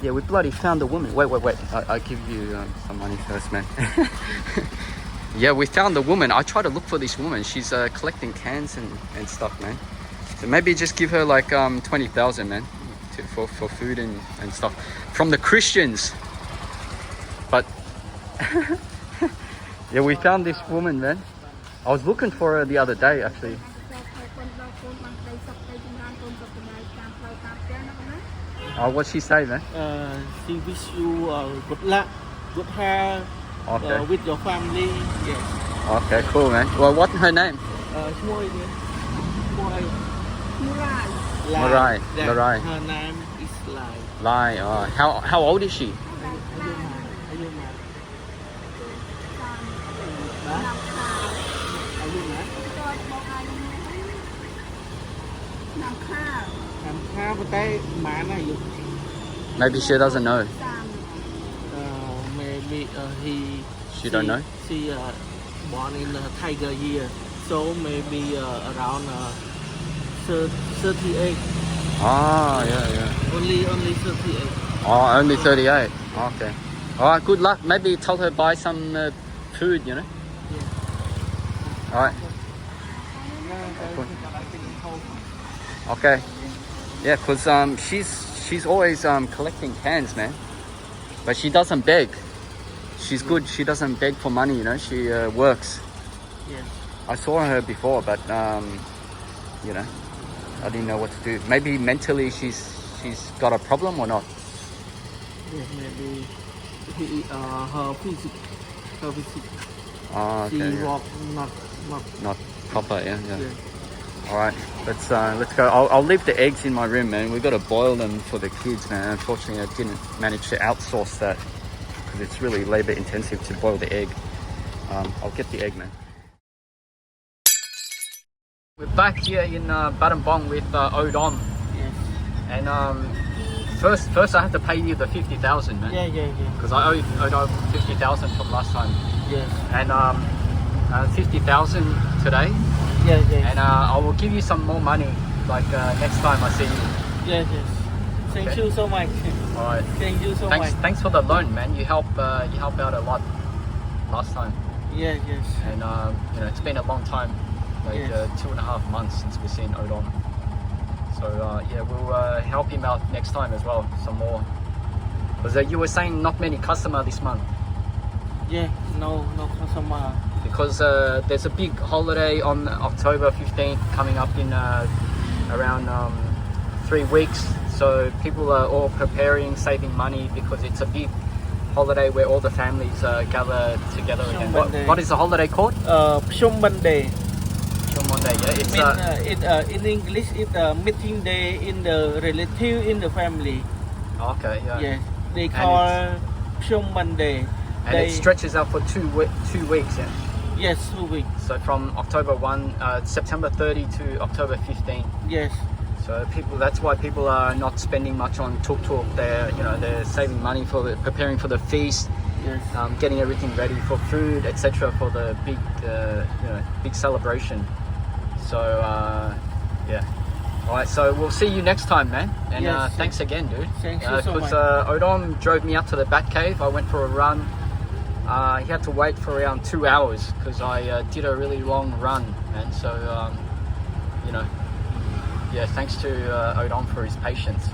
Yeah, we bloody found the woman. Wait. I'll give you some money first, man. Yeah, we found the woman. I try to look for this woman. She's collecting cans and stuff, man. So maybe just give her like 20,000, man, for food and stuff from the Christians. But yeah, we found this woman, man. I was looking for her the other day, actually. What's she say, man? She wish you good luck, good health, Okay. with your family. Yes. Okay, cool, man. Well, what's her name? Marai. Marai. Her name is Lai. Lai. How old is she? Maybe she doesn't know. Maybe She don't know? She born in the tiger year, so maybe around 38. Yeah. Only 38. Only 38. Okay. All right, good luck. Maybe tell her buy some food, you know? Yeah. All right. Okay. Yeah, because she's always collecting cans, man. But she doesn't beg. She's good. She doesn't beg for money, you know. She works. Yes. I saw her before, but you know, I didn't know what to do. Maybe mentally she's got a problem or not. Yes, maybe her physics. Oh, okay. She Yeah. walk not. Proper, yeah. Yeah. All right, let's go. I'll leave the eggs in my room, man. We've got to boil them for the kids, man. Unfortunately, I didn't manage to outsource that because it's really labor intensive to boil the egg. I'll get the egg, man. We're back here in Battambang with Odom. Yes. And first I have to pay you the 50,000, man. Yeah. Because I owe Odom 50,000 from last time. Yes. And 50,000 today. Yes. And I will give you some more money, like next time I see you. Yes. Thank Okay. you so much. All right. Thank you so much. Thanks for the loan, man. You help out a lot last time. Yes. And you know, it's been a long time, like Yes. 2.5 months since we've seen Odom. So yeah, we'll help him out next time as well, some more. Because you were saying not many customer this month. Yeah. No customer. Because there's a big holiday on October 15th coming up in around 3 weeks. So people are all preparing, saving money because it's a big holiday where all the families gather together again. What is the holiday called? Pshom Monday. Monday, yeah. It's in English, it's a meeting day in the relative in the family. Okay, yeah. Yes. They call Pshom Monday. And it stretches out for 2 weeks, yeah. Yes, 2 weeks. So from September 30 to October 15. Yes. So that's why people are not spending much on tuk-tuk. They're saving money for preparing for the feast, Yes. Getting everything ready for food, etc. for the big celebration. So yeah. All right. So we'll see you next time, man. And Yes. thanks again, dude. Thank you so much. Because Odom drove me up to the Bat Cave. I went for a run. He had to wait for around 2 hours because I did a really long run, and so you know, yeah. Thanks to Odom for his patience.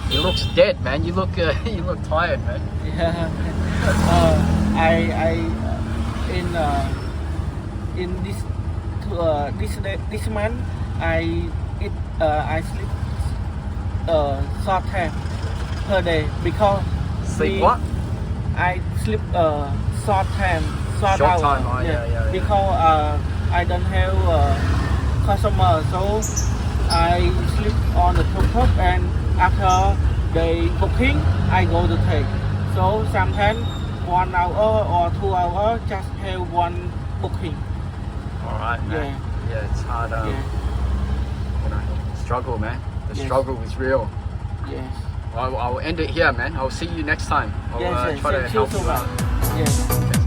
He looks dead, man. You look tired, man. Yeah. In this month I sleep short time per day because Sleep what? I sleep short time, short Short hour. time, oh, yeah. Because I don't have customer, so I sleep on the tuk-tuk, and after they booking, I go to take. So sometimes 1 hour or 2 hours just have one booking. All right, man. Yeah, it's hard. You know, struggle, man. The Yes. struggle is real. Yes. I'll end it here, man. I'll see you next time. I'll Yes. try to Thank you help so you much. out. Yes. Okay.